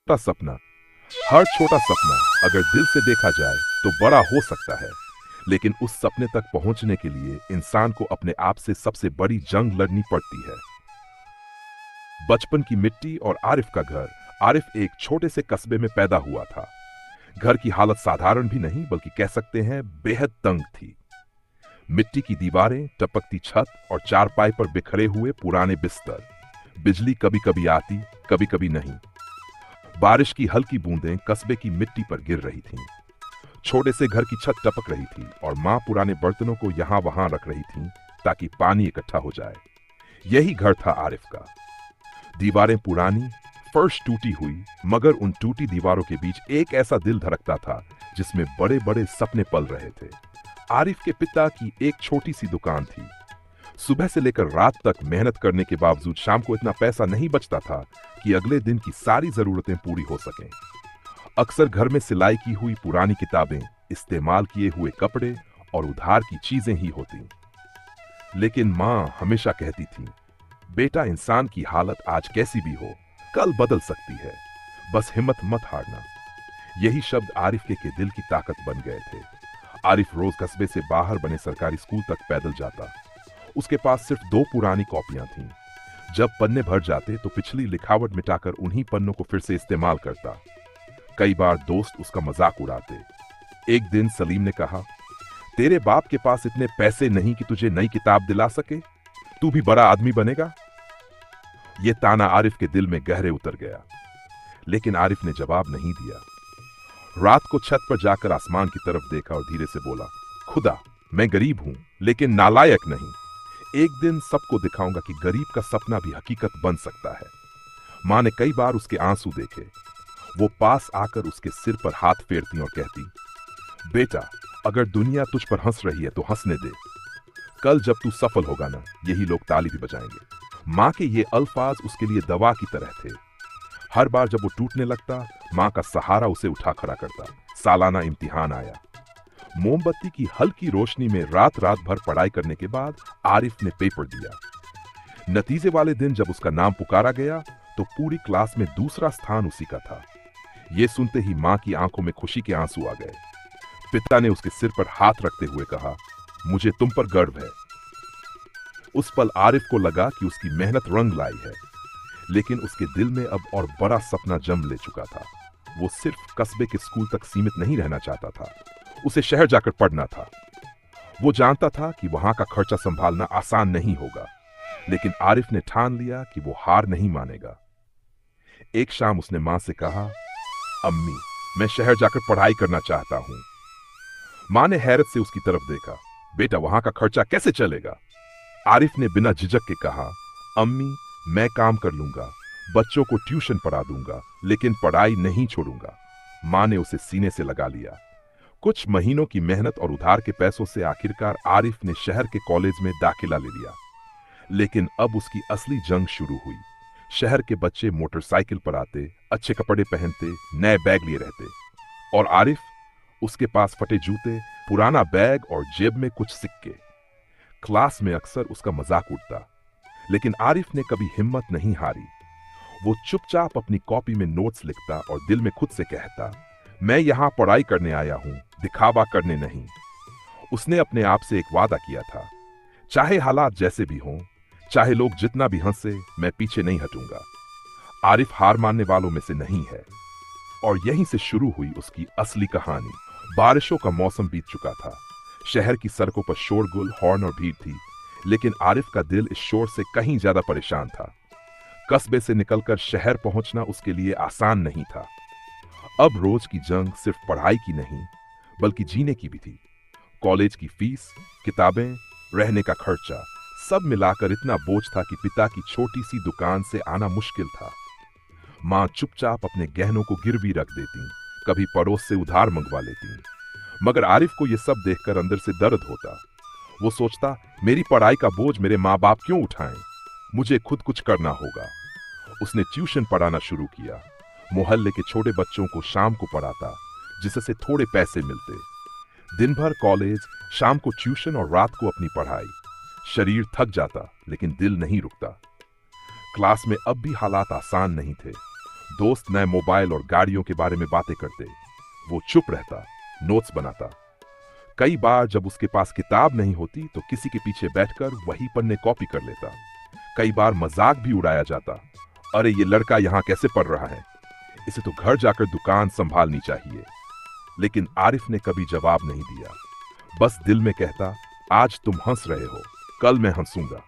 छोटा सपना। हर छोटा सपना अगर दिल से देखा जाए तो बड़ा हो सकता है, लेकिन उस सपने तक पहुंचने के लिए इंसान को अपने आप से सबसे बड़ी जंग लड़नी पड़ती है। बचपन की मिट्टी और आरिफ का घर। आरिफ एक छोटे से कस्बे में पैदा हुआ था। घर की हालत साधारण भी नहीं बल्कि कह सकते हैं बेहद तंग थी। मिट्टी की दीवारें, टपकती छत और चारपाई पर बिखरे हुए पुराने बिस्तर। बिजली कभी कभी आती, कभी कभी नहीं। बारिश की हल्की बूंदें कस्बे की मिट्टी पर गिर रही थीं। छोटे से घर की छत टपक रही थी और माँ पुराने बर्तनों को यहां वहां रख रही थी ताकि पानी इकट्ठा हो जाए। यही घर था आरिफ का। दीवारें पुरानी, फर्श टूटी हुई, मगर उन टूटी दीवारों के बीच एक ऐसा दिल धड़कता था जिसमें बड़े बड़े सपने पल रहे थे। आरिफ के पिता की एक छोटी सी दुकान थी। सुबह से लेकर रात तक मेहनत करने के बावजूद शाम को इतना पैसा नहीं बचता था कि अगले दिन की सारी जरूरतें पूरी हो सकें। अक्सर घर में सिलाई की हुई पुरानी किताबें, इस्तेमाल किए हुए कपड़े और उधार की चीजें ही होती। लेकिन माँ हमेशा कहती थी, बेटा, इंसान की हालत आज कैसी भी हो, कल बदल सकती है, बस हिम्मत मत हारना। यही शब्द आरिफ के दिल की ताकत बन गए थे। आरिफ रोज कस्बे से बाहर बने सरकारी स्कूल तक पैदल जाता। उसके पास सिर्फ 2 पुरानी कॉपियां थीं। जब पन्ने भर जाते तो पिछली लिखावट मिटाकर उन्हीं पन्नों को फिर से इस्तेमाल करता। कई बार दोस्त उसका मजाक उड़ाते। एक दिन सलीम ने कहा, तेरे बाप के पास इतने पैसे नहीं कि तुझे नई किताब दिला सके, तू भी बड़ा आदमी बनेगा। यह ताना आरिफ के दिल में गहरे उतर गया, लेकिन आरिफ ने जवाब नहीं दिया। रात को छत पर जाकर आसमान की तरफ देखा और धीरे से बोला, खुदा, मैं गरीब हूं लेकिन नालायक नहीं। एक दिन सबको दिखाऊंगा कि गरीब का सपना भी हकीकत बन सकता है। मां ने कई बार उसके आंसू देखे। वो पास आकर उसके सिर पर हाथ फेरती और कहती, बेटा, अगर दुनिया तुझ पर हंस रही है तो हंसने दे। कल जब तू सफल होगा ना, यही लोग ताली भी बजाएंगे। मां के ये अल्फाज उसके लिए दवा की तरह थे। हर बार जब वो टूटने लगता, मां का सहारा उसे उठा खड़ा करता। सालाना इम्तिहान आया। मोमबत्ती की हल्की रोशनी में रात रात भर पढ़ाई करने के बाद आरिफ ने पेपर दिया। नतीजे वाले दिन जब उसका नाम पुकारा गया तो पूरी क्लास में दूसरा स्थान उसी का था। यह सुनते ही मां की आंखों में खुशी के आंसू आ गए। पिता ने उसके सिर पर हाथ रखते हुए कहा, मुझे तुम पर गर्व है। उस पल आरिफ को लगा कि उसकी मेहनत रंग लाई है, लेकिन उसके दिल में अब और बड़ा सपना जन्म ले चुका था। वो सिर्फ कस्बे के स्कूल तक सीमित नहीं रहना चाहता था, उसे शहर जाकर पढ़ना था। वो जानता था कि वहां का खर्चा संभालना आसान नहीं होगा, लेकिन आरिफ ने ठान लिया कि वो हार नहीं मानेगा। एक शाम उसने मां से कहा, अम्मी, मैं शहर जाकर पढ़ाई करना चाहता हूं। मां ने हैरत से उसकी तरफ देखा। बेटा, वहां का खर्चा कैसे चलेगा? आरिफ ने बिना झिझक के कहा, अम्मी, मैं काम कर लूंगा, बच्चों को ट्यूशन पढ़ा दूंगा, लेकिन पढ़ाई नहीं छोड़ूंगा। मां ने उसे सीने से लगा लिया। कुछ महीनों की मेहनत और उधार के पैसों से आखिरकार आरिफ ने शहर के कॉलेज में दाखिला ले लिया। लेकिन अब उसकी असली जंग शुरू हुई। शहर के बच्चे मोटरसाइकिल पर आते, अच्छे कपड़े पहनते, नए बैग लिए रहते, और आरिफ, उसके पास फटे जूते, पुराना बैग और जेब में कुछ सिक्के। क्लास में अक्सर उसका मजाक उड़ता, लेकिन आरिफ ने कभी हिम्मत नहीं हारी। वो चुपचाप अपनी कॉपी में नोट्स लिखता और दिल में खुद से कहता, मैं यहां पढ़ाई करने आया हूं, दिखावा करने नहीं। उसने अपने आप से एक वादा किया था, चाहे हालात जैसे भी हों, चाहे लोग जितना भी हंसे, मैं पीछे नहीं हटूंगा। आरिफ हार मानने वालों में से नहीं है। और यहीं से शुरू हुई उसकी असली कहानी। बारिशों का मौसम बीत चुका था। शहर की सड़कों पर शोरगुल, हॉर्न और भीड़ थी, लेकिन आरिफ का दिल इस शोर से कहीं ज्यादा परेशान था। कस्बे से निकलकर शहर पहुंचना उसके लिए आसान नहीं था। अब रोज की जंग सिर्फ पढ़ाई की नहीं, बल्कि जीने की भी थी। कॉलेज की फीस, किताबें, रहने का खर्चा, सब मिलाकर इतना बोझ था कि पिता की छोटी सी दुकान से आना मुश्किल था। मां चुपचाप अपने गहनों को गिरवी रख देती, कभी पड़ोस से उधार मंगवा लेती। मगर आरिफ को यह सब देखकर अंदर से दर्द होता। वो सोचता, मेरी पढ़ाई का बोझ मेरे माँ बाप क्यों उठाएं? मुझे खुद कुछ करना होगा। उसने ट्यूशन पढ़ाना शुरू किया। मोहल्ले के छोटे बच्चों को शाम को पढ़ाता, जिससे थोड़े पैसे मिलते। दिन भर कॉलेज, शाम को ट्यूशन और रात को अपनी पढ़ाई। शरीर थक जाता, लेकिन दिल नहीं रुकता। क्लास में अब भी हालात आसान नहीं थे। दोस्त नए मोबाइल और गाड़ियों के बारे में बातें करते, वो चुप रहता, नोट्स बनाता। कई बार जब उसके पास किताब नहीं होती तो किसी के पीछे बैठकर वही पन्ने कॉपी कर लेता। कई बार मजाक भी उड़ाया जाता, अरे ये लड़का यहां कैसे पढ़ रहा है, इसे तो घर जाकर दुकान संभालनी चाहिए। लेकिन आरिफ ने कभी जवाब नहीं दिया, बस दिल में कहता, आज तुम हंस रहे हो, कल मैं हंसूंगा।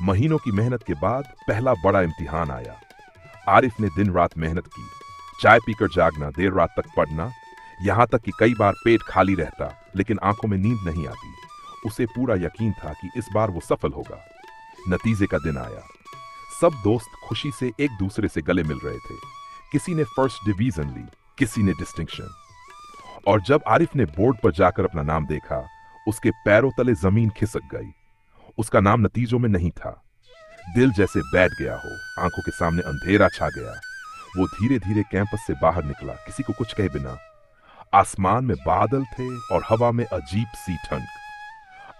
महीनों की मेहनत के बाद पहला बड़ा इम्तिहान आया। आरिफ ने दिन रात मेहनत की, चाय पीकर जागना, देर रात तक पढ़ना, यहां तक कि कई बार पेट खाली रहता लेकिन आंखों में नींद नहीं आती। उसे पूरा यकीन था कि इस बार वो सफल होगा। नतीजे का दिन आया। सब दोस्त खुशी से एक दूसरे से गले मिल रहे थे। किसी ने फर्स्ट डिवीजन ली, किसी ने डिस्टिंक्शन। और जब आरिफ ने बोर्ड पर जाकर अपना नाम देखा, उसके पैरों तले जमीन खिसक गई। उसका नाम नतीजों में नहीं था। दिल जैसे बैठ गया हो, आंखों के सामने अंधेरा छा गया। वो धीरे धीरे कैंपस से बाहर निकला, किसी को कुछ कहे बिना। आसमान में बादल थे और हवा में अजीब सी ठंड।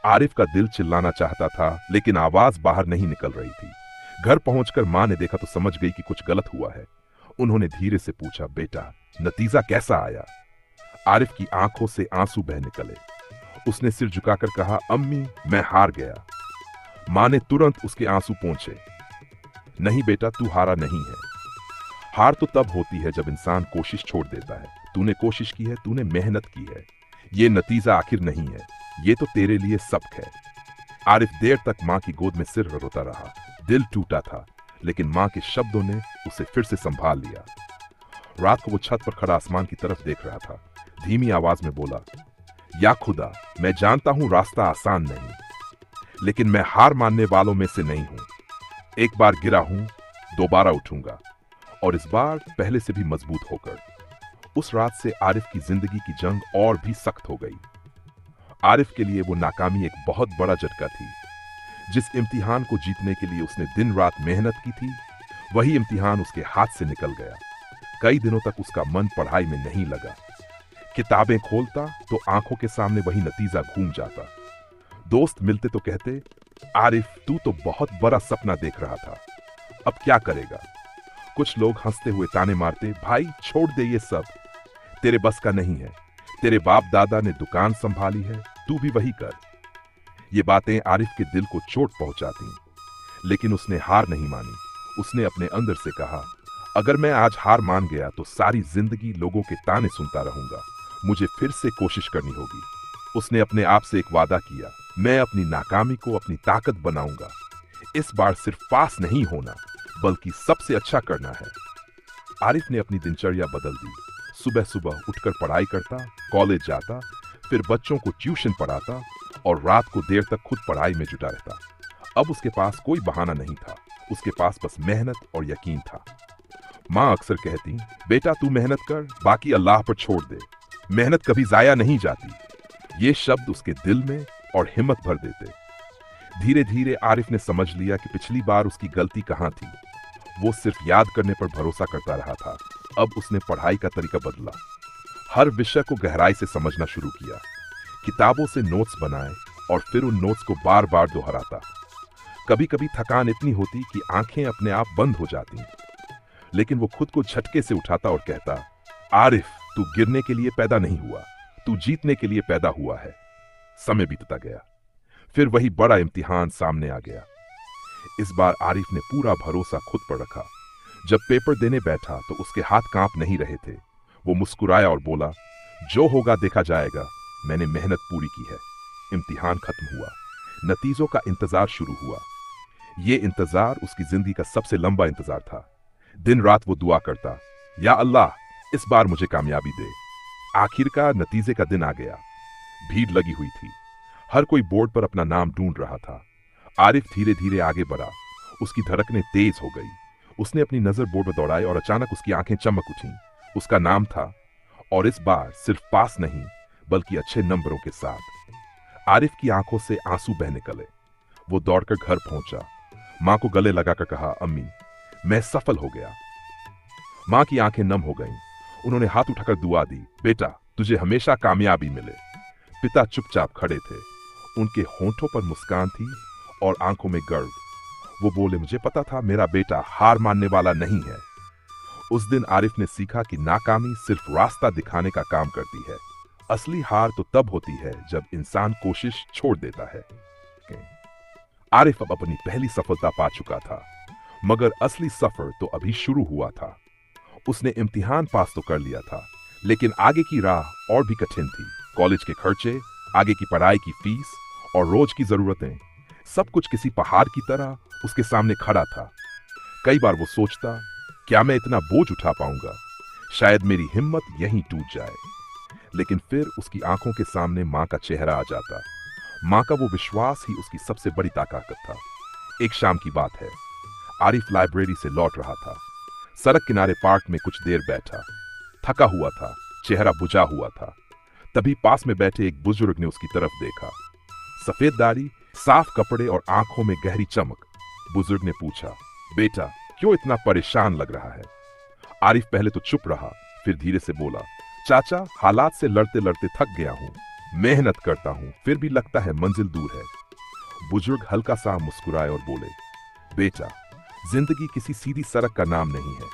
आरिफ का दिल चिल्लाना चाहता था लेकिन आवाज बाहर नहीं निकल रही थी। घर पहुंचकर मां ने देखा तो समझ गई कि कुछ गलत हुआ है। उन्होंने धीरे से पूछा, बेटा नतीजा कैसा आया? आरिफ की आंखों से आंसू बह निकले। उसने सिर झुकाकर कहा, अम्मी मैं हार गया। मां ने तुरंत उसके आंसू पोंछे। नहीं बेटा, तू हारा नहीं है। हार तो तब होती है जब इंसान कोशिश छोड़ देता है। तूने कोशिश की है, तूने मेहनत की है। ये नतीजा आखिर नहीं है, ये तो तेरे लिए सबक है। आरिफ देर तक मां की गोद में सिर रोता रहा। दिल टूटा था लेकिन मां के शब्दों ने उसे फिर से संभाल लिया। रात को वो छत पर खड़ा आसमान की तरफ देख रहा था। धीमी आवाज में बोला, या खुदा, मैं जानता हूं रास्ता आसान नहीं, लेकिन मैं हार मानने वालों में से नहीं हूं। एक बार गिरा हूं, दोबारा उठूंगा, और इस बार पहले से भी मजबूत होकर। उस रात से आरिफ की जिंदगी की जंग और भी सख्त हो गई। आरिफ के लिए वो नाकामी एक बहुत बड़ा झटका थी। जिस इम्तिहान को जीतने के लिए उसने दिन रात मेहनत की थी, वही इम्तिहान उसके हाथ से निकल गया। कई दिनों तक उसका मन पढ़ाई में नहीं लगा। किताबें खोलता तो आंखों के सामने वही नतीजा घूम जाता। दोस्त मिलते तो कहते, आरिफ तू तो बहुत बड़ा सपना देख रहा था, अब क्या करेगा? कुछ लोग हंसते हुए ताने मारते, भाई छोड़ दे ये सब, तेरे बस का नहीं है। तेरे बाप दादा ने दुकान संभाली है, तू भी वही कर। ये बातें आरिफ के दिल को चोट पहुंचाती, लेकिन उसने हार नहीं मानी। उसने अपने अंदर से कहा, अगर मैं आज हार मान गया तो सारी जिंदगी लोगों के ताने सुनता रहूंगा। मुझे फिर से कोशिश करनी होगी। उसने अपने आप से एक वादा किया, मैं अपनी नाकामी को अपनी ताकत बनाऊंगा। इस बार सिर्फ पास नहीं होना बल्कि सबसे अच्छा करना है। आरिफ ने अपनी दिनचर्या बदल दी। सुबह सुबह उठकर पढ़ाई करता, कॉलेज जाता, फिर बच्चों को ट्यूशन पढ़ाता और रात को देर तक खुद पढ़ाई में जुटा रहता। अब उसके पास कोई बहाना नहीं था, उसके पास बस मेहनत और यकीन था। माँ अक्सर कहती, बेटा तू मेहनत कर, बाकी अल्लाह पर छोड़ दे, मेहनत कभी जाया नहीं जाती। ये शब्द उसके दिल में और हिम्मत भर देते। धीरे धीरे आरिफ ने समझ लिया कि पिछली बार उसकी गलती कहाँ थी। वो सिर्फ याद करने पर भरोसा करता रहा था। अब उसने पढ़ाई का तरीका बदला, हर विषय को गहराई से समझना शुरू किया। किताबों से नोट्स बनाए और फिर उन नोट्स को बार बार दोहराता। कभी कभी थकान इतनी होती कि आंखें अपने आप बंद हो जाती, लेकिन वो खुद को झटके से उठाता और कहता, आरिफ तू गिरने के लिए पैदा नहीं हुआ, तू जीतने के लिए पैदा हुआ है। समय बीतता गया, फिर वही बड़ा इम्तिहान सामने आ गया। इस बार आरिफ ने पूरा भरोसा खुद पर रखा। जब पेपर देने बैठा तो उसके हाथ कांप नहीं रहे थे। वो मुस्कुराया और बोला, जो होगा देखा जाएगा, मैंने मेहनत पूरी की है। इम्तिहान खत्म हुआ, नतीजों का इंतजार शुरू हुआ। ये इंतजार उसकी जिंदगी का सबसे लंबा इंतजार था। दिन रात वो दुआ करता, या अल्लाह इस बार मुझे कामयाबी दे। आखिरकार नतीजे का दिन आ गया। भीड़ लगी हुई थी, हर कोई बोर्ड पर अपना नाम ढूंढ रहा था। आरिफ धीरे धीरे आगे बढ़ा, उसकी धड़कनें तेज हो गई। उसने अपनी नजर बोर्ड पर दौड़ाई और अचानक उसकी आंखें चमक उठीं। उसका नाम था, और इस बार सिर्फ पास नहीं बल्कि अच्छे नंबरों के साथ। आरिफ की आंखों से आंसू बह निकले। वो दौड़कर घर पहुंचा, मां को गले लगाकर कहा, अम्मी मैं सफल हो गया। मां की आंखें नम हो गईं। उन्होंने हाथ उठाकर दुआ दी, बेटा तुझे हमेशा कामयाबी मिले। पिता चुपचाप खड़े थे, उनके होंठों पर मुस्कान थी और आंखों में गर्व। वो बोले, मुझे पता था मेरा बेटा हार मानने वाला नहीं है। उस दिन आरिफ ने सीखा कि नाकामी सिर्फ रास्ता दिखाने का काम करती है। असली हार तो तब होती है जब इंसान कोशिश छोड़ देता है। आरिफ अब अपनी पहली सफलता पा चुका था, मगर असली सफर तो अभी शुरू हुआ था। उसने इम्तिहान पास तो कर लिया था, लेकिन आगे की राह और भी कठिन थी। कॉलेज के खर्चे, आगे की पढ़ाई की फीस और रोज की जरूरतें, सब कुछ किसी पहाड़ की तरह उसके सामने खड़ा था। कई बार वो सोचता, क्या मैं इतना बोझ उठा पाऊंगा? शायद मेरी हिम्मत यहीं टूट जाए। लेकिन फिर उसकी आंखों के सामने मां का चेहरा आ जाता। मां का वो विश्वास ही उसकी सबसे बड़ी ताकत था। एक शाम की बात है, आरिफ लाइब्रेरी से लौट रहा था। सड़क किनारे पार्क में कुछ देर बैठा, थका हुआ था, चेहरा बुझा हुआ था। तभी पास में बैठे एक बुजुर्ग ने उसकी तरफ देखा। सफेद दाढ़ी, साफ कपड़े और आंखों में गहरी चमक। बुजुर्ग ने पूछा, बेटा क्यों इतना परेशान लग रहा है? आरिफ पहले तो चुप रहा, फिर धीरे से बोला, चाचा हालात से लड़ते लड़ते थक गया हूं। मेहनत करता हूं, फिर भी लगता है मंजिल दूर है। बुजुर्ग हल्का सा मुस्कुराए और बोले, बेटा जिंदगी किसी सीधी सड़क का नाम नहीं है।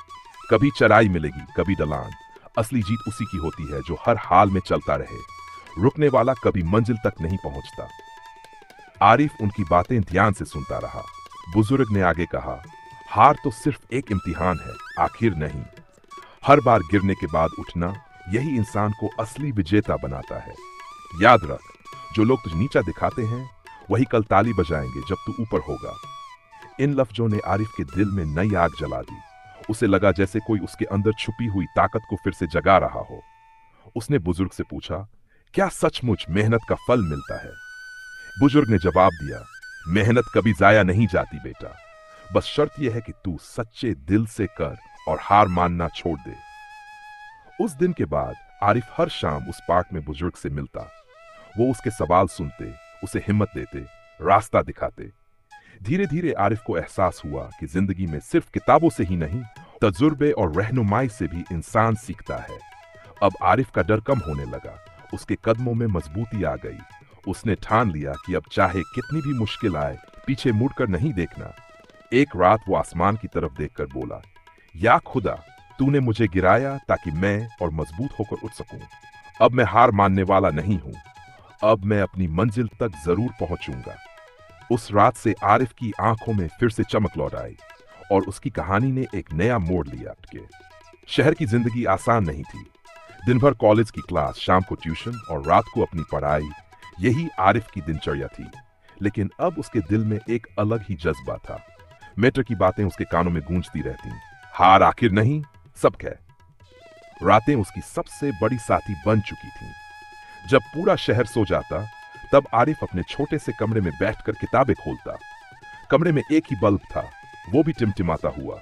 कभी चढ़ाई मिलेगी, कभी ढलान। असली जीत उसी की होती है जो हर हाल में चलता रहे। रुकने वाला कभी मंजिल तक नहीं पहुंचता। आरिफ उनकी बातें ध्यान से सुनता रहा। बुजुर्ग ने आगे कहा, हार तो सिर्फ एक इम्तिहान है, आखिर नहीं। हर बार गिरने के बाद उठना, यही इंसान को असली विजेता बनाता है। याद रख, जो लोग तुझे नीचा दिखाते हैं वही कल ताली बजाएंगे जब तू ऊपर होगा। इन लफ्जों ने आरिफ के दिल में नई आग जला दी। उसे लगा जैसे कोई उसके अंदर छुपी हुई ताकत को फिर से जगा रहा हो। उसने बुजुर्ग से पूछा, क्या सचमुच मेहनत का फल मिलता है? बुजुर्ग ने जवाब दिया, मेहनत कभी जाया नहीं जाती बेटा, बस शर्त यह है कि तू सच्चे दिल से कर और हार मानना छोड़ दे। उस दिन के बाद आरिफ हर शाम उस पार्क में बुजुर्ग से मिलता। वो उसके सवाल सुनते, उसे हिम्मत देते, रास्ता दिखाते। धीरे धीरे आरिफ को एहसास हुआ कि जिंदगी में सिर्फ किताबों से ही नहीं, तजुर्बे और रहनुमाई से भी इंसान सीखता है। अब आरिफ का डर कम होने लगा, उसके कदमों में मजबूती आ गई। उसने ठान लिया कि अब चाहे कितनी भी मुश्किल आए, पीछे मुड़कर नहीं देखना। एक रात वो आसमान की तरफ देखकर बोला, या खुदा, तूने मुझे गिराया ताकि मैं और मजबूत होकर उठ सकूं। अब मैं हार मानने वाला नहीं हूं। अब मैं अपनी मंजिल तक जरूर पहुंचूंगा। उस रात से आरिफ की आंखों में फिर से चमक लौट आई और उसकी कहानी ने एक नया मोड़ लिया। शहर की जिंदगी आसान नहीं थी। दिन भर कॉलेज की क्लास, शाम को ट्यूशन और रात को अपनी पढ़ाई, यही आरिफ की दिनचर्या थी। लेकिन अब उसके दिल में एक अलग ही जज्बा था। मेटर की बातें उसके कानों में गूंजती रहती, हार आखिर नहीं, सबक है। रातें उसकी सबसे बड़ी साथी बन चुकी थीं। जब पूरा शहर सो जाता, तब आरिफ अपने छोटे से कमरे में बैठकर किताबें खोलता। कमरे में एक ही बल्ब था, वो भी टिमटिमाता हुआ।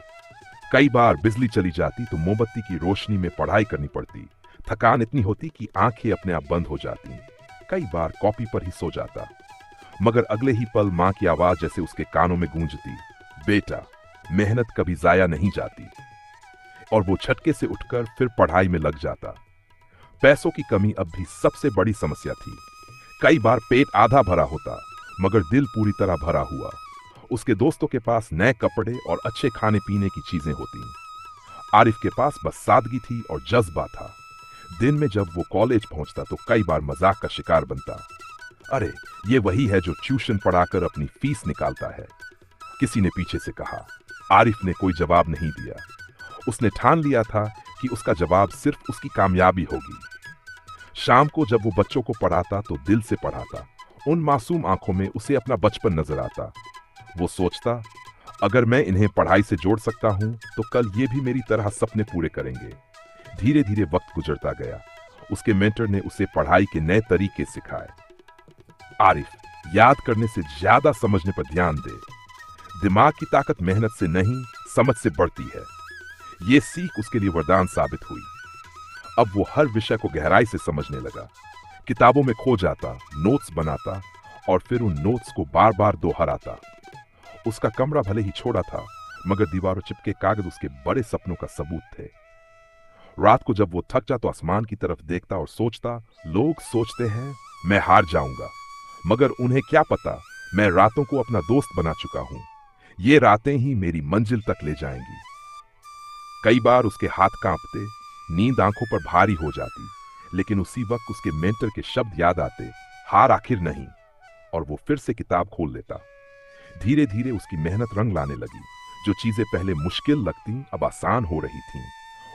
कई बार बिजली चली जाती तो मोमबत्ती की रोशनी में पढ़ाई करनी पड़ती। थकान इतनी होती कि आंखें अपने आप बंद हो जाती। कई बार कॉपी पर ही सो जाता, मगर अगले ही पल मां की आवाज जैसे उसके कानों में गूंजती, बेटा मेहनत कभी जाया नहीं जाती। और वो झटके से उठकर फिर पढ़ाई में लग जाता। पैसों की कमी अब भी सबसे बड़ी समस्या थी। कई बार पेट आधा भरा होता, मगर दिल पूरी तरह भरा हुआ। उसके दोस्तों के पास नए कपड़े और अच्छे खाने पीने की चीजें होती। आरिफ के पास बस सादगी थी और जज्बा था। दिन में जब वो कॉलेज पहुंचता तो कई बार मजाक का शिकार बनता। अरे ये वही है जो ट्यूशन पढ़ाकर अपनी फीस निकालता है, किसी ने पीछे से कहा। आरिफ ने कोई जवाब नहीं दिया। उसने ठान लिया था कि उसका जवाब सिर्फ उसकी कामयाबी होगी। शाम को जब वो बच्चों को पढ़ाता तो दिल से पढ़ाता। उन मासूम आंखों में उसे अपना बचपन नजर आता। वो सोचता, अगर मैं इन्हें पढ़ाई से जोड़ सकता हूं तो कल ये भी मेरी तरह सपने पूरे करेंगे। धीरे धीरे वक्त गुजरता गया। उसके मेंटर ने उसे पढ़ाई के नए तरीके सिखाए। आरिफ, याद करने से ज्यादा समझने पर ध्यान दे। दिमाग की ताकत मेहनत से नहीं, समझ से बढ़ती है। ये सीख उसके लिए वरदान साबित हुई। अब वो हर विषय को गहराई से समझने लगा। किताबों में खो जाता, नोट्स बनाता और फिर उन नोट्स को बार बार दोहराता। उसका कमरा भले ही छोटा था, मगर दीवारों चिपके कागज उसके बड़े सपनों का सबूत थे। रात को जब वो थक जा तो आसमान की तरफ देखता और सोचता, लोग सोचते हैं मैं हार जाऊंगा, मगर उन्हें क्या पता मैं रातों को अपना दोस्त बना चुका हूं। ये रातें ही मेरी मंजिल तक ले जाएंगी। कई बार उसके हाथ कांपते, नींद आंखों पर भारी हो जाती, लेकिन उसी वक्त उसके मेंटर के शब्द याद आते, हार आखिर नहीं, और वो फिर से किताब खोल लेता। धीरे धीरे उसकी मेहनत रंग लाने लगी। जो चीजें पहले मुश्किल लगती अब आसान हो रही थीं।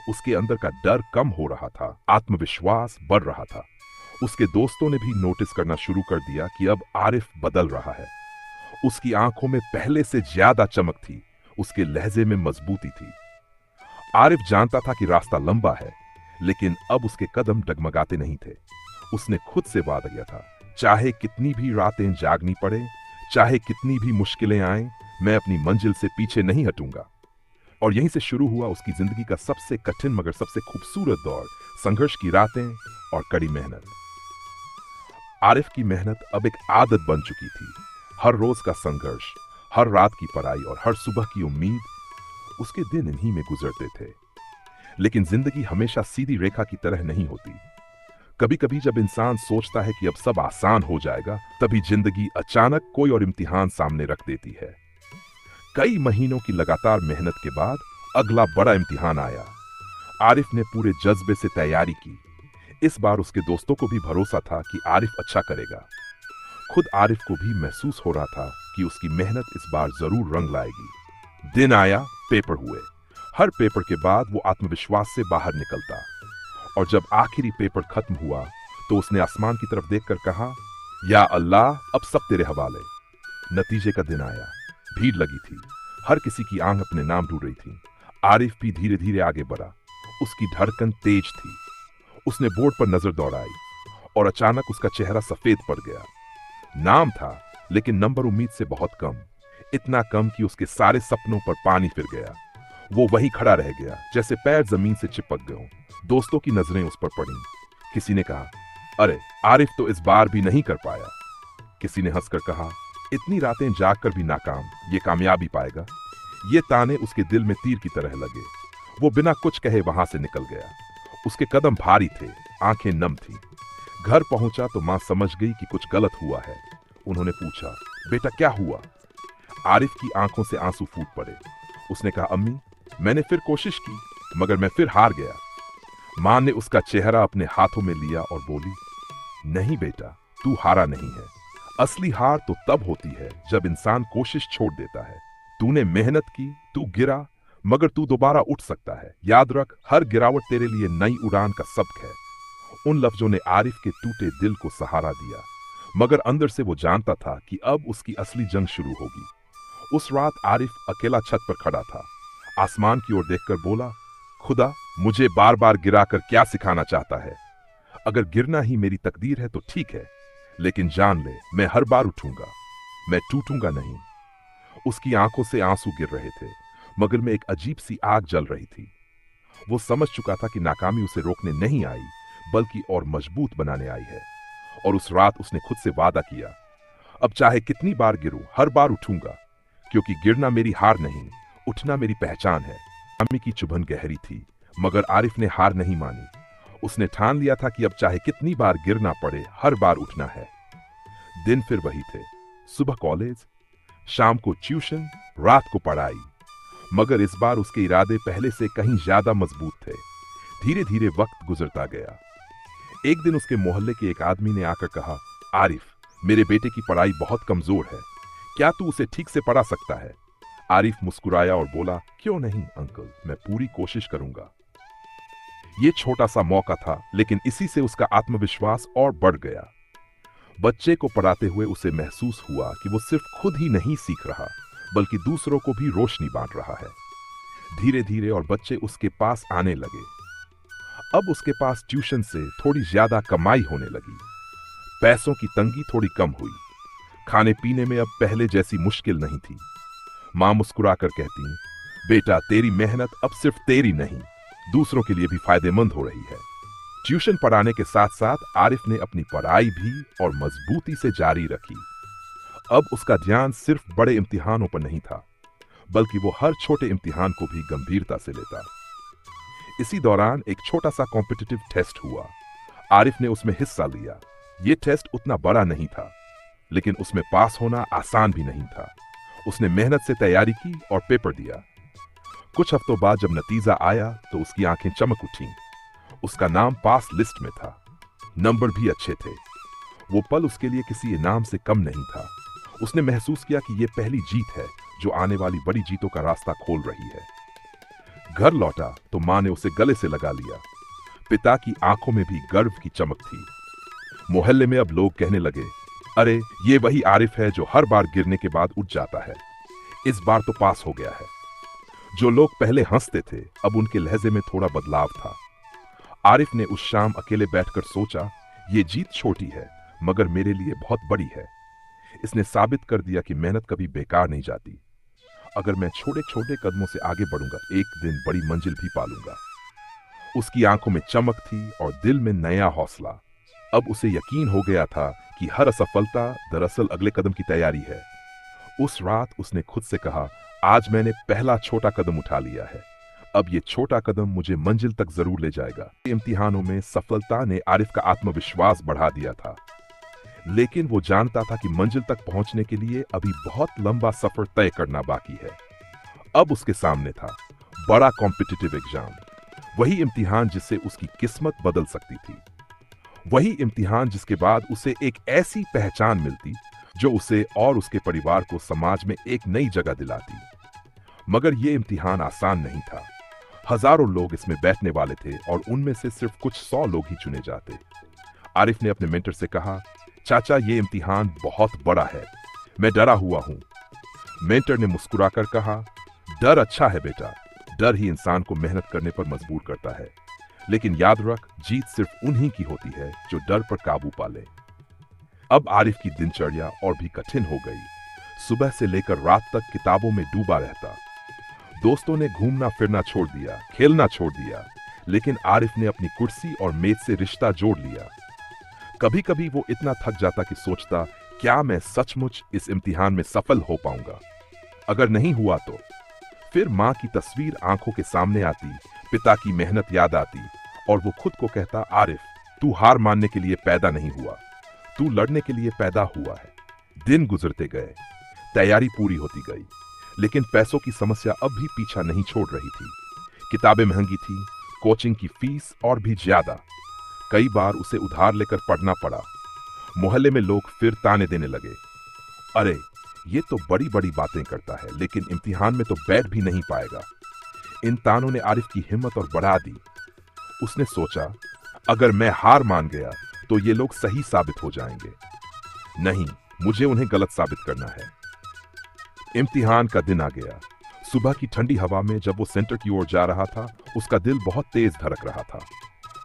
उसके अंदर का डर कम हो रहा था, आत्मविश्वास बढ़ रहा था। उसके दोस्तों ने भी नोटिस करना शुरू कर दिया कि अब आरिफ बदल रहा है। उसकी आंखों में पहले से ज्यादा चमक थी, उसके लहजे में मजबूती थी। आरिफ जानता था कि रास्ता लंबा है, लेकिन अब उसके कदम डगमगाते नहीं थे। उसने खुद से वादा किया था, चाहे कितनी भी रातें जागनी पड़े, चाहे कितनी भी मुश्किलें आएं, मैं अपनी मंजिल से पीछे नहीं हटूंगा। और यहीं से शुरू हुआ उसकी जिंदगी का सबसे कठिन मगर सबसे खूबसूरत दौर, संघर्ष की रातें और कड़ी मेहनत। आरिफ की मेहनत अब एक आदत बन चुकी थी। हर रोज का संघर्ष, हर रात की पढ़ाई और हर सुबह की उम्मीद, उसके दिन इन्हीं में गुजरते थे। लेकिन जिंदगी हमेशा सीधी रेखा की तरह नहीं होती। कभी कभी जब इंसान सोचता है कि अब सब आसान हो जाएगा, तभी जिंदगी अचानक कोई और इम्तिहान सामने रख देती है। कई महीनों की लगातार मेहनत के बाद अगला बड़ा इम्तिहान आया। आरिफ ने पूरे जज्बे से तैयारी की। इस बार उसके दोस्तों को भी भरोसा था कि आरिफ अच्छा करेगा। खुद आरिफ को भी महसूस हो रहा था कि उसकी मेहनत इस बार जरूर रंग लाएगी। दिन आया, पेपर हुए। हर पेपर के बाद वो आत्मविश्वास से बाहर निकलता। और जब आखिरी पेपर खत्म हुआ तो उसने आसमान की तरफ देखकर कहा, या अल्लाह, अब सब तेरे हवाले। नतीजे का दिन आया। भीड़ लगी थी, हर किसी की आंख अपने नाम ढूंढ रही थी। आरिफ भी धीरे धीरे आगे बढ़ा। उसकी धड़कन तेज थी। उसने बोर्ड पर नजर दौड़ाई और अचानक उसका चेहरा सफेद पड़ गया। नाम था, लेकिन नंबर उम्मीद से बहुत कम। इतना कम कि उसके सारे सपनों पर पानी फिर गया। वो वहीं खड़ा रह गया, जैसे पैर जमीन से चिपक गए हों। दोस्तों की नजरें उस पर पड़ी। किसी ने कहा, अरे आरिफ तो इस बार भी नहीं कर पाया। किसी ने हंसकर कहा, इतनी रातें जागकर भी नाकाम, ये कामयाबी पाएगा। ये ताने उसके दिल में तीर की तरह लगे। वो बिना कुछ कहे वहां से निकल गया। उसके कदम भारी थे, आंखें नम थीं। घर पहुंचा तो मां समझ गई कि कुछ गलत हुआ है। उन्होंने पूछा, बेटा क्या हुआ? आरिफ की आंखों से आंसू फूट पड़े। उसने कहा, अम्मी, मैंने फिर कोशिश की, मगर मैं फिर हार गया। मां ने उसका चेहरा अपने हाथों में लिया और बोली, नहीं बेटा, तू हारा नहीं है। असली हार तो तब होती है जब इंसान कोशिश छोड़ देता है। तूने मेहनत की, तू गिरा, मगर तू दोबारा उठ सकता है। याद रख, हर गिरावट तेरे लिए नई उड़ान का सबक है। उन लफ्जों ने आरिफ के टूटे दिल को सहारा दिया, मगर अंदर से वो जानता था कि अब उसकी असली जंग शुरू होगी। उस रात आरिफ अकेला छत पर खड़ा था। आसमान की ओर देखकर बोला, खुदा, मुझे बार बार गिराकर क्या सिखाना चाहता है? अगर गिरना ही मेरी तकदीर है तो ठीक है, लेकिन जान ले, मैं हर बार उठूंगा, मैं टूटूंगा नहीं। उसकी आंखों से आंसू गिर रहे थे, मगर में एक अजीब सी आग जल रही थी। वो समझ चुका था कि नाकामी उसे रोकने नहीं आई, बल्कि और मजबूत बनाने आई है। और उस रात उसने खुद से वादा किया, अब चाहे कितनी बार गिरूं, हर बार उठूंगा, क्योंकि गिरना मेरी हार नहीं, उठना मेरी पहचान है। अम्मी की चुभन गहरी थी, मगर आरिफ ने हार नहीं मानी। उसने ठान लिया था कि अब चाहे कितनी बार गिरना पड़े, हर बार उठना है। दिन फिर वही थे। सुबह कॉलेज, शाम को ट्यूशन, रात को पढ़ाई। मगर इस बार उसके इरादे पहले से कहीं ज्यादा मजबूत थे। धीरे धीरे वक्त गुजरता गया। एक दिन उसके मोहल्ले के एक आदमी ने आकर कहा, आरिफ, मेरे बेटे की पढ़ाई बहुत कमजोर है, क्या तू उसे ठीक से पढ़ा सकता है? आरिफ मुस्कुराया और बोला, क्यों नहीं अंकल, मैं पूरी कोशिश करूंगा। ये छोटा सा मौका था, लेकिन इसी से उसका आत्मविश्वास और बढ़ गया। बच्चे को पढ़ाते हुए उसे महसूस हुआ कि वो सिर्फ खुद ही नहीं सीख रहा, बल्कि दूसरों को भी रोशनी बांट रहा है। धीरे धीरे और बच्चे उसके पास आने लगे। अब उसके पास ट्यूशन से थोड़ी ज्यादा कमाई होने लगी। पैसों की तंगी थोड़ी कम हुई। खाने पीने में अब पहले जैसी मुश्किल नहीं थी। मां मुस्कुराकर कहती, बेटा, तेरी मेहनत अब सिर्फ तेरी नहीं, दूसरों के लिए भी फायदेमंद हो रही है। ट्यूशन पढ़ाने के साथ साथ आरिफ ने अपनी पढ़ाई भी और मजबूती से जारी रखी। अब उसका ध्यान सिर्फ बड़े इम्तिहानों पर नहीं था, बल्कि वो हर छोटे इम्तिहान को भी गंभीरता से लेता। इसी दौरान एक छोटा सा कॉम्पिटिटिव टेस्ट हुआ। आरिफ ने उसमें हिस्सा लिया। ये टेस्ट उतना बड़ा नहीं था, लेकिन उसमें पास होना आसान भी नहीं था। उसने मेहनत से तैयारी की और पेपर दिया। कुछ हफ्तों बाद जब नतीजा आया तो उसकी आंखें चमक उठीं। उसका नाम पास लिस्ट में था, नंबर भी अच्छे थे। वो पल उसके लिए किसी इनाम से कम नहीं था। उसने महसूस किया कि ये पहली जीत है जो आने वाली बड़ी जीतों का रास्ता खोल रही है। घर लौटा तो मां ने उसे गले से लगा लिया। पिता की आंखों में भी गर्व की चमक थी। मोहल्ले में अब लोग कहने लगे, अरे ये वही आरिफ है जो हर बार गिरने के बाद उठ जाता है, इस बार तो पास हो गया है। जो लोग पहले हंसते थे अब उनके लहजे में थोड़ा बदलाव था। आरिफ ने उस शाम अकेले बैठकर सोचा, ये जीत छोटी है मगर मेरे लिए बहुत बड़ी है। इसने साबित कर दिया कि मेहनत कभी बेकार नहीं जाती। अगर मैं छोटे छोटे कदमों से आगे बढ़ूंगा, एक दिन बड़ी मंजिल भी पालूंगा। उसकी आंखों में चमक थी और दिल में नया हौसला। अब उसे यकीन हो गया था कि हर असफलता दरअसल अगले कदम की तैयारी है। उस रात उसने खुद से कहा, आज मैंने पहला छोटा कदम उठा लिया है, अब ये छोटा कदम मुझे मंजिल तक जरूर ले जाएगा। इम्तिहानों में सफलता ने आरिफ का आत्मविश्वास बढ़ा दिया था, लेकिन वो जानता था कि मंजिल तक पहुंचने के लिए अभी बहुत लंबा सफर तय करना बाकी है। अब उसके सामने था बड़ा कॉम्पिटिटिव एग्जाम, वही इम्तिहान जिससे उसकी किस्मत बदल सकती थी, वही इम्तिहान जिसके बाद उसे एक ऐसी पहचान मिलती जो उसे और उसके परिवार को समाज में एक नई जगह दिलाती। मगर यह इम्तिहान आसान नहीं था। हजारों लोग इसमें बैठने वाले थे और उनमें से सिर्फ कुछ 100 लोग ही चुने जाते। आरिफ ने अपने मेंटर से कहा, चाचा ये इम्तिहान बहुत बड़ा है, मैं डरा हुआ हूं। मेंटर ने मुस्कुराकर कहा, डर अच्छा है बेटा, डर ही इंसान को मेहनत करने पर मजबूर करता है। लेकिन याद रख, जीत सिर्फ उन्हीं की होती है जो डर पर काबू पा ले। अब आरिफ की दिनचर्या और भी कठिन हो गई। सुबह से लेकर रात तक किताबों में डूबा रहता। दोस्तों ने घूमना फिरना छोड़ दिया, खेलना छोड़ दिया, लेकिन आरिफ ने अपनी कुर्सी और मेज से रिश्ता जोड़ लिया। कभी कभी वो इतना थक जाता कि सोचता, क्या मैं सचमुच इस इम्तिहान में सफल हो पाऊंगा? अगर नहीं हुआ तो? फिर मां की तस्वीर आंखों के सामने आती, पिता की मेहनत याद आती और वो खुद को कहता, आरिफ तू हार मानने के लिए पैदा नहीं हुआ, तू लड़ने के लिए पैदा हुआ है। दिन गुजरते गए, तैयारी पूरी होती गई, लेकिन पैसों की समस्या अब भी पीछा नहीं छोड़ रही थी। किताबें महंगी थी, कोचिंग की फीस और भी ज्यादा। कई बार उसे उधार लेकर पढ़ना पड़ा। मोहल्ले में लोग फिर ताने देने लगे, अरे ये तो बड़ी बड़ी बातें करता है लेकिन इम्तिहान में तो बैठ भी नहीं पाएगा। इन तानों ने आरिफ की हिम्मत और बढ़ा दी। उसने सोचा, अगर मैं हार मान गया तो ये लोग सही साबित हो जाएंगे। नहीं, मुझे उन्हें गलत साबित करना है। इम्तिहान का दिन आ गया। सुबह की ठंडी हवा में जब वो सेंटर की ओर जा रहा था, उसका दिल बहुत तेज धड़क रहा था।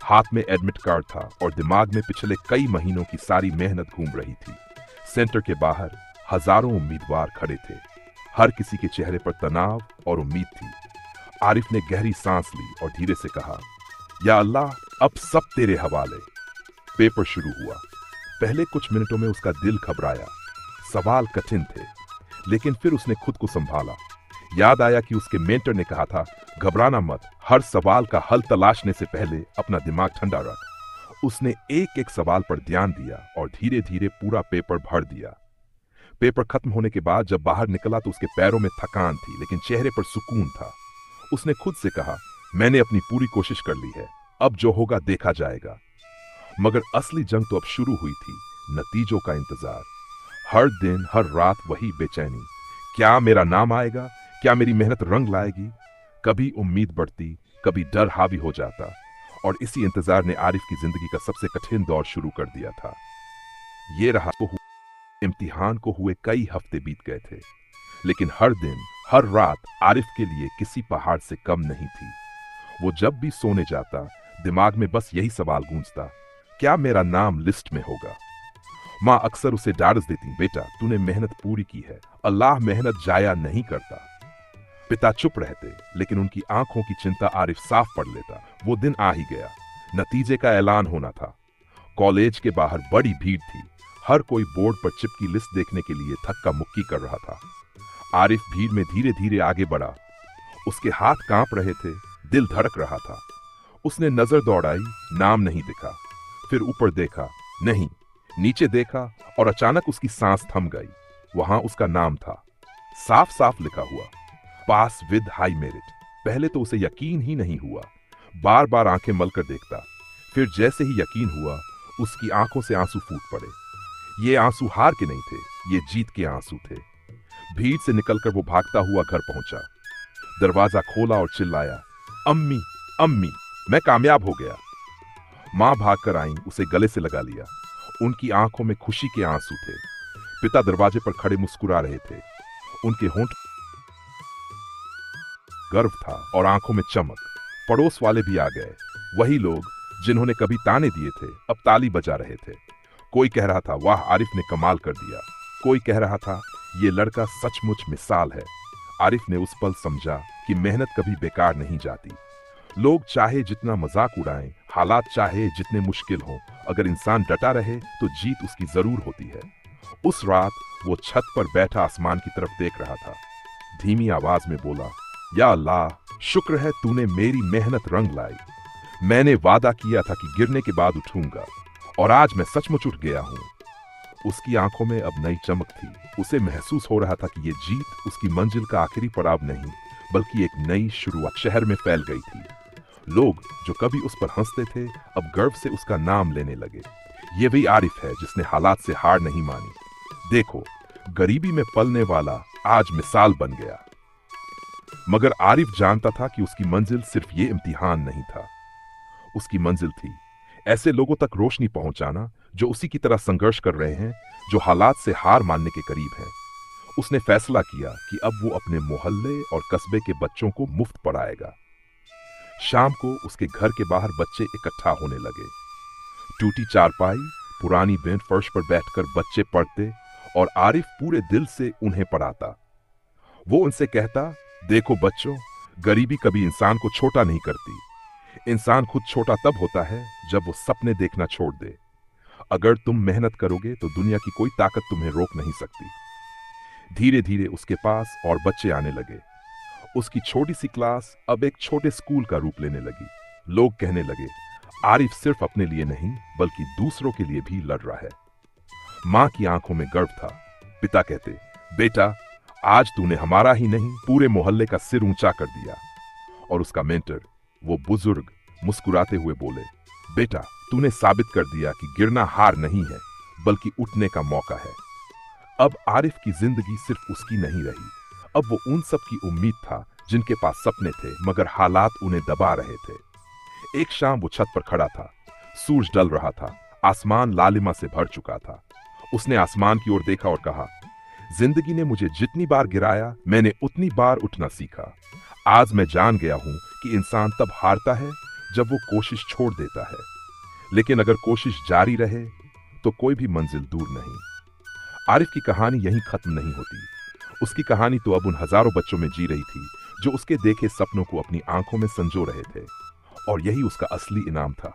हाथ में एडमिट कार्ड था और दिमाग में पिछले कई महीनों की सारी मेहनत घूम रही थी। सेंटर के बाहर हजारों उम्मीदवार खड़े थे। हर किसी के चेहरे पर तनाव और उम्मीद थी। आरिफ ने गहरी सांस ली और धीरे से कहा, या अल्लाह, अब सब तेरे हवाले। पेपर शुरू हुआ। पहले कुछ मिनटों में उसका दिल घबराया। सवाल कठिन थे, लेकिन फिर उसने खुद को संभाला। याद आया कि उसके मेंटर ने कहा था, घबराना मत, हर सवाल का हल तलाशने से पहले अपना दिमाग ठंडा रख। उसने एक एक सवाल पर ध्यान दिया और धीरे धीरे पूरा पेपर भर दिया। पेपर खत्म होने के बाद जब बाहर निकला तो उसके पैरों में थकान थी, लेकिन चेहरे पर सुकून था। उसने खुद से कहा, मैंने अपनी पूरी कोशिश कर ली है, अब जो होगा देखा जाएगा। मगर असली जंग तो अब शुरू हुई थी, नतीजों का इंतजार। हर दिन हर रात वही बेचैनी, क्या मेरा नाम आएगा, क्या मेरी मेहनत रंग लाएगी? कभी उम्मीद बढ़ती, कभी डर हावी हो जाता, और इसी इंतजार ने आरिफ की जिंदगी का सबसे कठिन दौर शुरू कर दिया था। ये रहा तो इम्तिहान को हुए कई हफ्ते बीत गए थे, लेकिन हर दिन हर रात आरिफ के लिए किसी पहाड़ से कम नहीं थी। वो जब भी सोने जाता, दिमाग में बस यही सवाल गूंजता, क्या मेरा नाम लिस्ट में होगा? माँ अक्सर उसे डांट देती, बेटा तूने मेहनत पूरी की है, अल्लाह मेहनत जाया नहीं करता। पिता चुप रहते, लेकिन उनकी आंखों की चिंता आरिफ साफ पढ़ लेता। वो दिन आ ही गया, नतीजे का ऐलान होना था। कॉलेज के बाहर बड़ी भीड़ थी। हर कोई बोर्ड पर चिपकी लिस्ट देखने के लिए थक्का मुक्की कर रहा था। आरिफ भीड़ में धीरे धीरे आगे बढ़ा। उसके हाथ कांप रहे थे, दिल धड़क रहा था। उसने नजर दौड़ाई, नाम नहीं दिखा। फिर ऊपर देखा, नहीं। नीचे देखा और अचानक उसकी सांस थम गई। वहां उसका नाम था, साफ साफ लिखा हुआ, पास विद हाई मेरिट। पहले तो उसे यकीन ही नहीं हुआ। बार बार आंखें मलकर देखता, फिर जैसे ही यकीन हुआ उसकी आंखों से आंसू फूट पड़े। ये आंसू हार के नहीं थे, ये जीत के आंसू थे। भीड़ से निकलकर वो भागता हुआ घर पहुंचा, दरवाजा खोला और चिल्लाया, अम्मी अम्मी, मैं कामयाब हो गया। मां भागकर आई, उसे गले से लगा लिया। उनकी आंखों में खुशी के आंसू थे। पिता दरवाजे पर खड़े मुस्कुरा रहे थे। उनके होंठ गर्व था और आंखों में चमक। पड़ोस वाले भी आ गए, वही लोग जिन्होंने कभी ताने दिए थे अब ताली बजा रहे थे। कोई कह रहा था, वाह आरिफ ने कमाल कर दिया। कोई कह रहा था, ये लड़का सचमुच मिसाल है। आरिफ ने उस पल समझा कि मेहनत कभी बेकार नहीं जाती। लोग चाहे जितना मजाक उड़ाएं, हालात चाहे जितने मुश्किल हों, अगर इंसान डटा रहे तो जीत उसकी जरूर होती है। उस रात वो छत पर बैठा आसमान की तरफ देख रहा था। धीमी आवाज में बोला, या अल्लाह, शुक्र है तूने मेरी मेहनत रंग लाई। मैंने वादा किया था कि गिरने के बाद उठूंगा और आज मैं सचमुच उठ गया हूं। उसकी आंखों में अब नई चमक थी। उसे महसूस हो रहा था कि ये जीत उसकी मंजिल का आखिरी पड़ाव नहीं, बल्कि एक नई शुरुआत शहर में फैल गई थी। लोग जो कभी उस पर हंसते थे अब गर्व से उसका नाम लेने लगे। ये वही आरिफ है जिसने हालात से हार नहीं मानी। देखो, गरीबी में पलने वाला आज मिसाल बन गया। मगर आरिफ जानता था कि उसकी मंजिल सिर्फ ये इम्तिहान नहीं था, उसकी मंजिल थी ऐसे लोगों तक रोशनी पहुंचाना जो उसी की तरह संघर्ष कर रहे हैं, जो हालात से हार मानने के करीब हैं। उसने फैसला किया कि अब वो अपने मोहल्ले और कस्बे के बच्चों को मुफ्त पढ़ाएगा। शाम को उसके घर के बाहर बच्चे इकट्ठा होने लगे। टूटी चारपाई, पुरानी बेंच फर्श पर बैठकर बच्चे पढ़ते और आरिफ पूरे दिल से उन्हें पढ़ाता। वो उनसे कहता, देखो बच्चों, गरीबी कभी इंसान को छोटा नहीं करती। इंसान खुद छोटा तब होता है जब वो सपने देखना छोड़ दे। अगर तुम मेहनत करोगे तो दुनिया की कोई ताकत तुम्हें रोक नहीं सकती। धीरे धीरे उसके पास और बच्चे आने लगे। उसकी छोटी सी क्लास अब एक छोटे स्कूल का रूप लेने लगी। लोग कहने लगे, आरिफ सिर्फ अपने लिए नहीं बल्कि दूसरों के लिए भी लड़ रहा है। मां की आंखों में गर्व था। पिता कहते, बेटा, आज तूने हमारा ही नहीं पूरे मोहल्ले का सिर ऊंचा कर दिया। और उसका मेंटर, वो बुजुर्ग, मुस्कुराते हुए बोले, बेटा, तूने साबित कर दिया कि गिरना हार नहीं है बल्कि उठने का मौका है। अब आरिफ की जिंदगी सिर्फ उसकी नहीं रही, अब वो उन सब की उम्मीद था जिनके पास सपने थे मगर हालात उन्हें दबा रहे थे। एक शाम वो छत पर खड़ा था। सूरज ढल रहा था, आसमान लालिमा से भर चुका था। उसने आसमान की ओर देखा और कहा, जिंदगी ने मुझे जितनी बार गिराया मैंने उतनी बार उठना सीखा। आज मैं जान गया हूं कि इंसान तब हारता है जब वो कोशिश छोड़ देता है, लेकिन अगर कोशिश जारी रहे तो कोई भी मंजिल दूर नहीं। आरिफ की कहानी यहीं खत्म नहीं होती। उसकी कहानी तो अब उन हजारों बच्चों में जी रही थी जो उसके देखे सपनों को अपनी आंखों में संजो रहे थे, और यही उसका असली इनाम था।